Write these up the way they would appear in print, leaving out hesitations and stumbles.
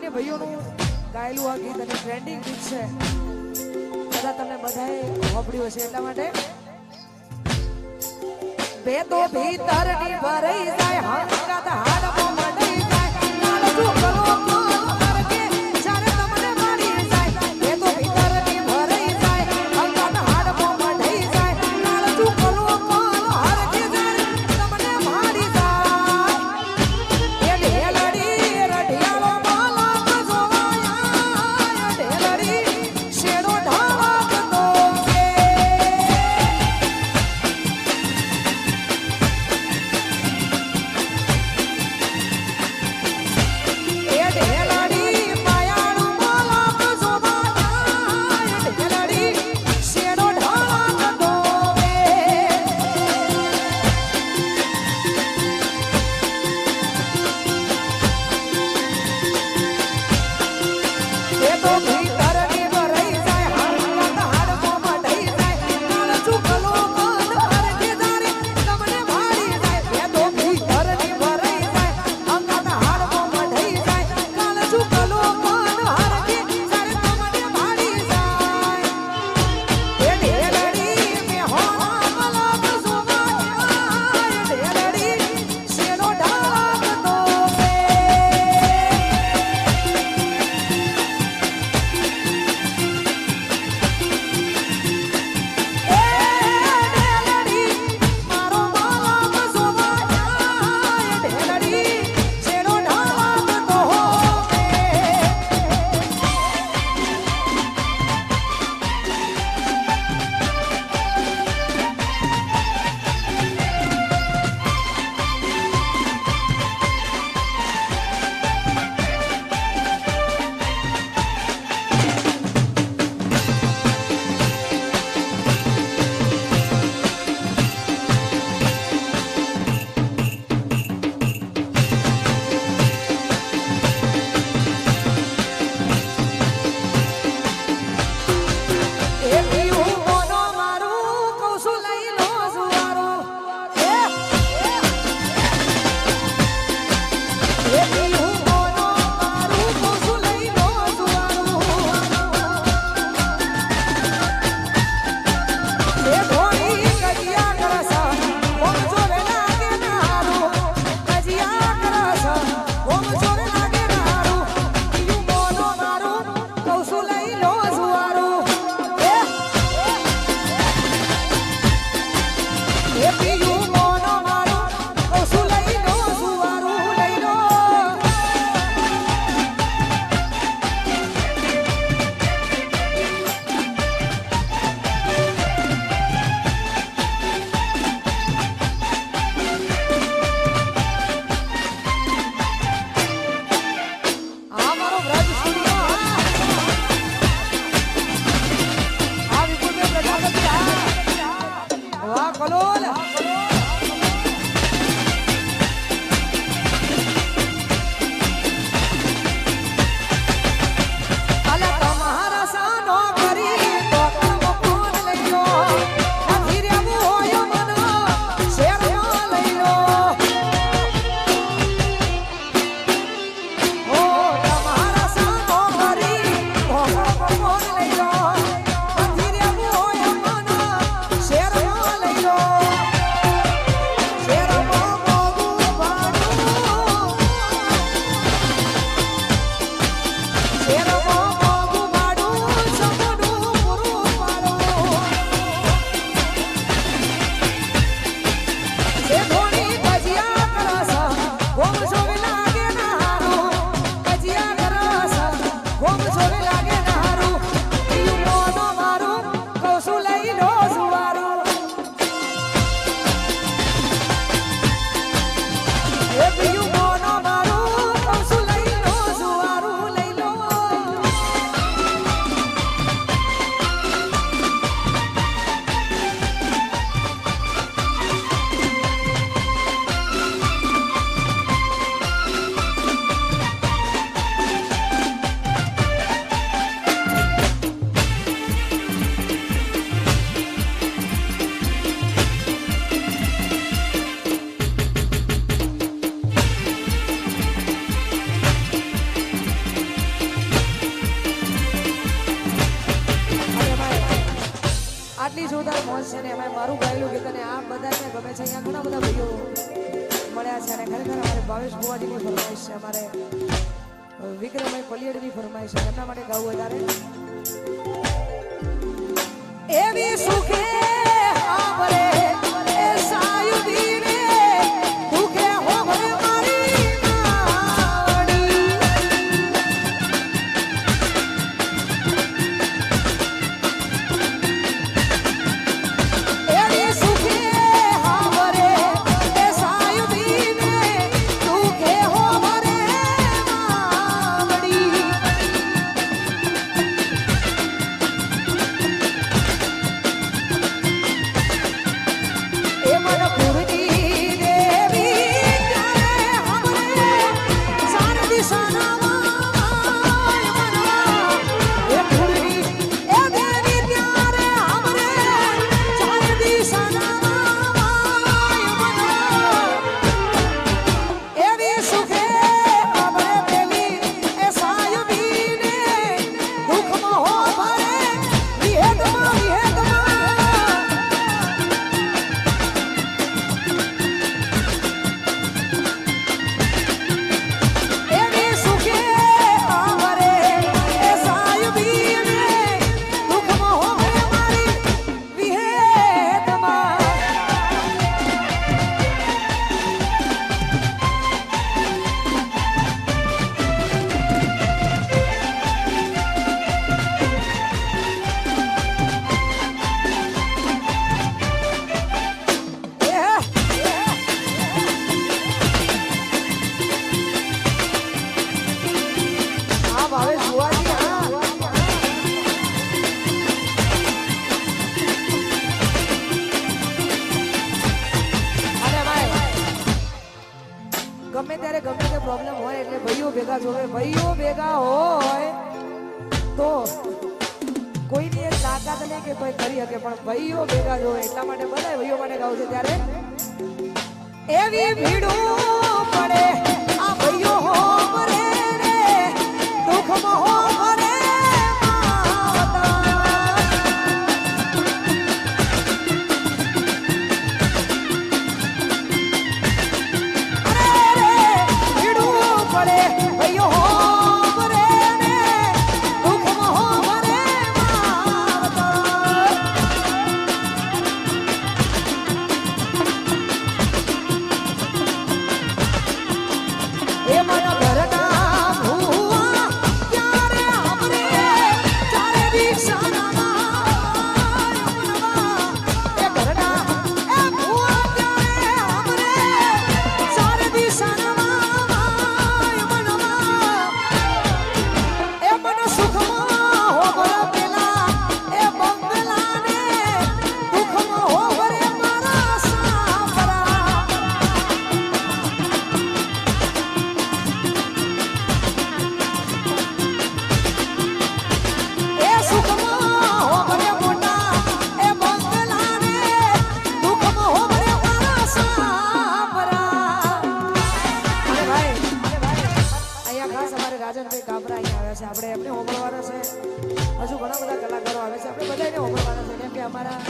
સામાન્ય ભાઈઓનું ગાયેલું આ ગીત અને ટ્રેન્ડિંગ ગીત છે. કદાચ તમે બધાએ સાંભળ્યું હશે એટલા માટે બે તો ભીતરની ભરાઈ જાય હંકાત હાડમાં મંડાઈ જાય નાળું કરો છે અહીંયા ઘણા બધા ભાઈઓ મળ્યા છે અને ખરેખર અમારે ભાવેશ ભુવાજીની ફરમાઈશ છે, અમારે વિક્રમભાઈ પલિયડની ફરમાઈશ છે, એમના માટે ગાવું વધારે એવી સુખે આવરે એ સાયુદીને દુખે હોવરે મારી નાવડી એવી સુખે આવરે એ સાયુદીને દુખે હોવરે માવડી ગમે ત્યારે ગમે તે પ્રોબ્લેમ હોય એટલે ભાઈઓ ભેગા જોવે, ભાઈઓ ભેગા હોય તો કોઈની એક તાકાત નહીં કે કોઈ કરી શકે, પણ ભાઈઓ ભેગા જોવે એટલા માટે બધા ભાઈઓ માટે ગાવું છે ત્યારે એવી ભીડું પડે આ ભાઈઓ હો મરે રે દુઃખમાં હો મરે આપણે એમને હોમળવાના છે, હજુ ઘણા બધા કલાકારો આવે છે, આપણે બધાને હોમળવાના છે કેમ કે અમારા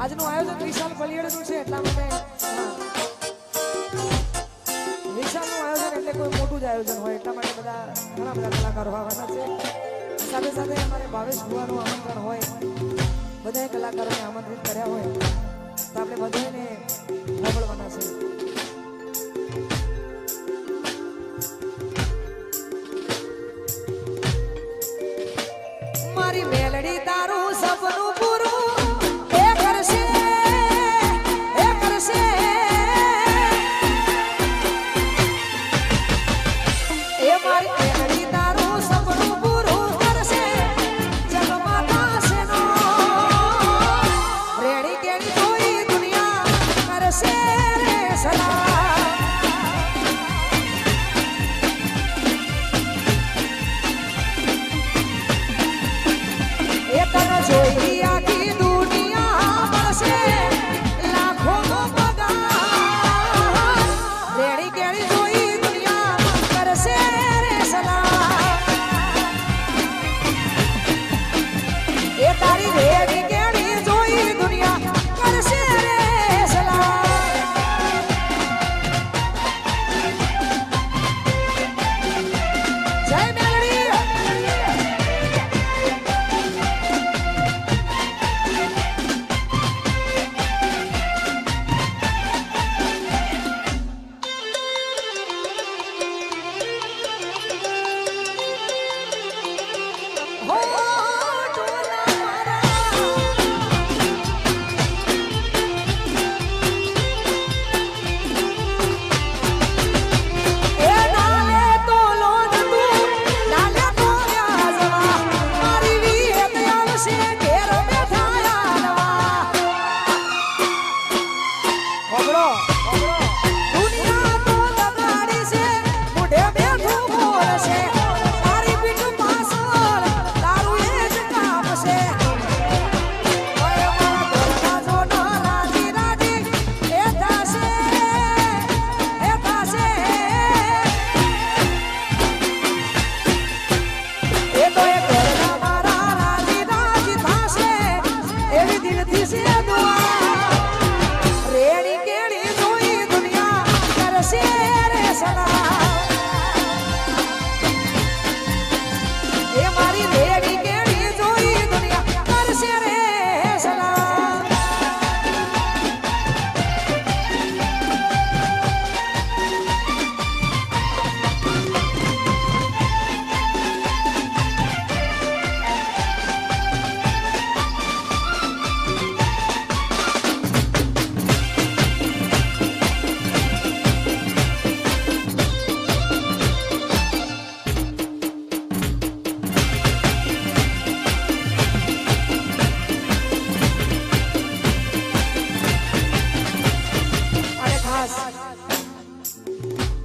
આજનું આયોજન વિશાલ પલિયડનું છે એટલા માટે વિશાલનું આયોજન એટલે કોઈ મોટું જ આયોજન હોય એટલા માટે ઘણા બધા કલાકારો આવવાના છે, સાથે સાથે અમારે ભાવેશ ભુવાનું આમંત્રણ હોય, બધા કલાકારોને આમંત્રિત કર્યા હોય તો આપણે બધાને હોમળવાના છે. મારી મેલડી તારું સપનું પૂરું એ કરશે એ મારી મેલડી તારું સપનું પૂરું કરશે જગમાતા સેનો રેડી કેડી જોઈ દુનિયા કરશે રે સલામ જોઈ આખી દુનિયા મળશે લાખોનો પગાર રેડી કેડી જોઈ દુનિયા કરશે રે સલામ એ તારી રેડી કેડી જોઈ દુનિયા કરશે રે સલામ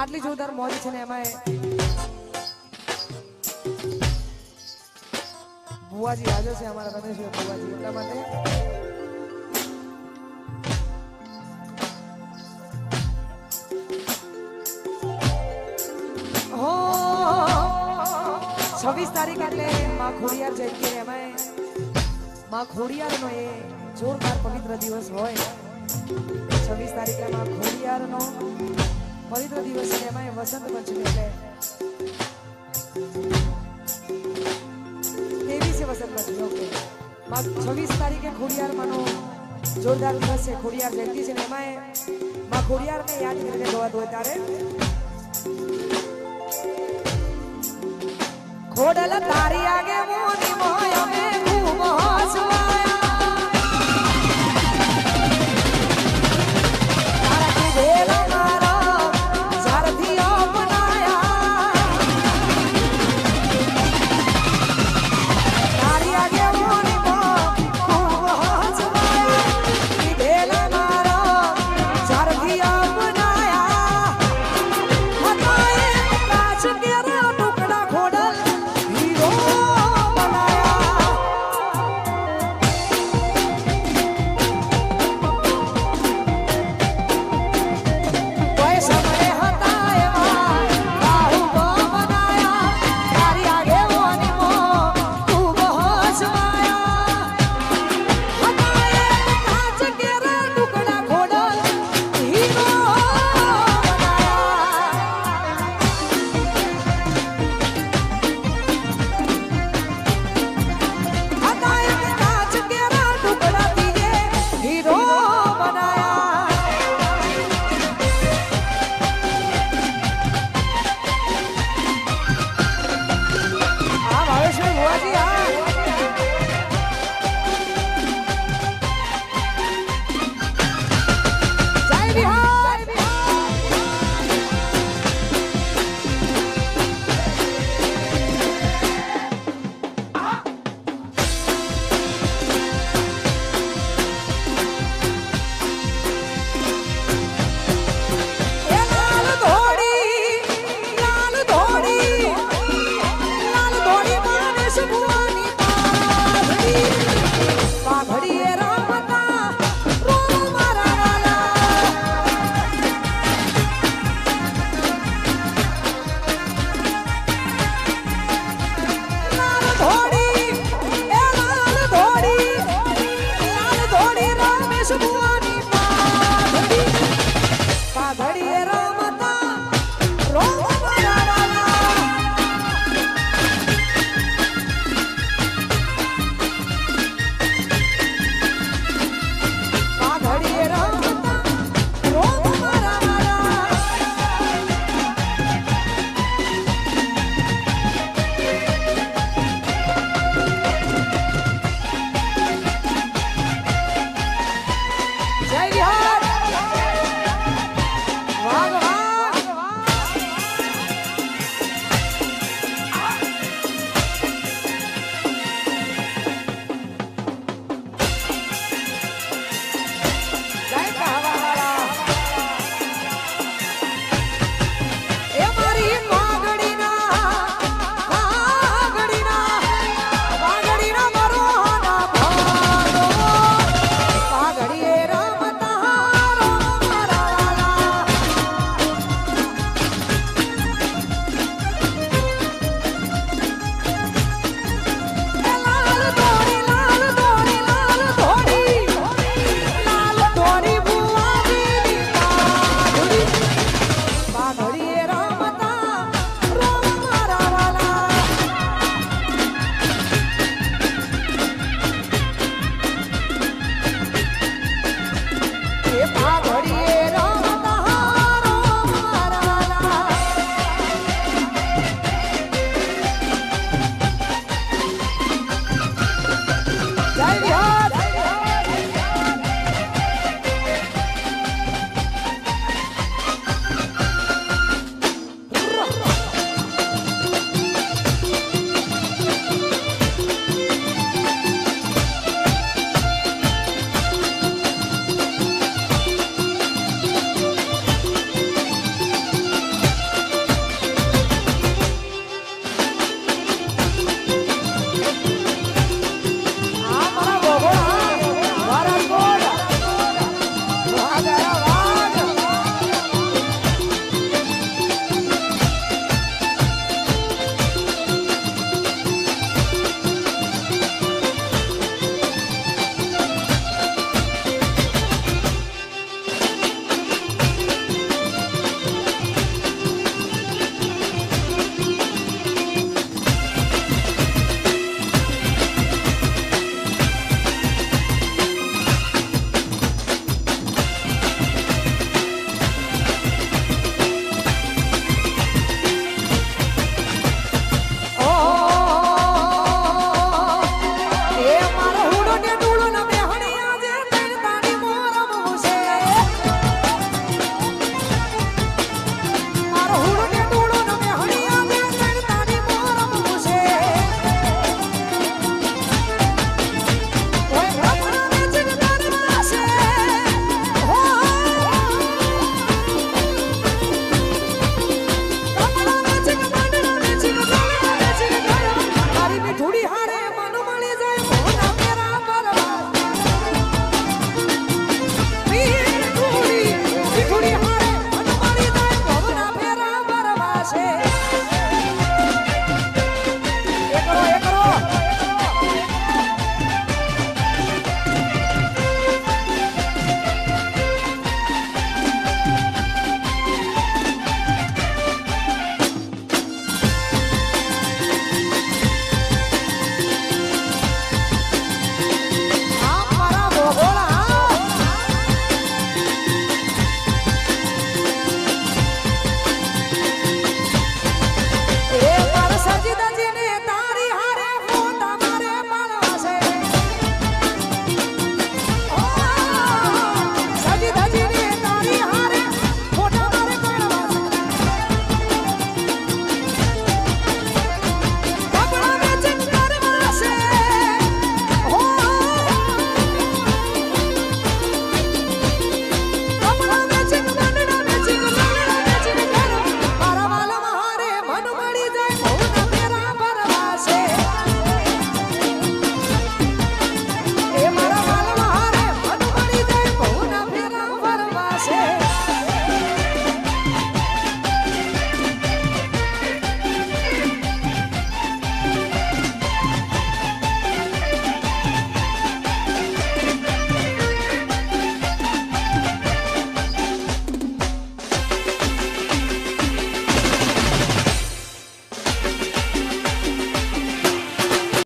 આટલી જોરદાર મોજ છે ને એમાં બુવાજી હાજર છે અમારા રમેશભાઈ બુવાજી એટલા માટે હો 26 તારીખ એટલે માં ખોડિયાર જયંતિ એમાં માં ખોડિયારનો એ જોરદાર પવિત્ર દિવસ હોય 26 તારીખે માં ખોડિયારનો પવિત્ર દિવસ છે એમાં વસંત પંચમી એટલે વસંત પંચમી ઓકે 26 તારીખે ખોડિયાર માનો જોરદાર દિવસ છે ખોડિયાર જયંતિ છે એમાં માં ખોડિયારને યાદ કરીને ગવાતું હોય ત્યારે ખોડલ તારી આગે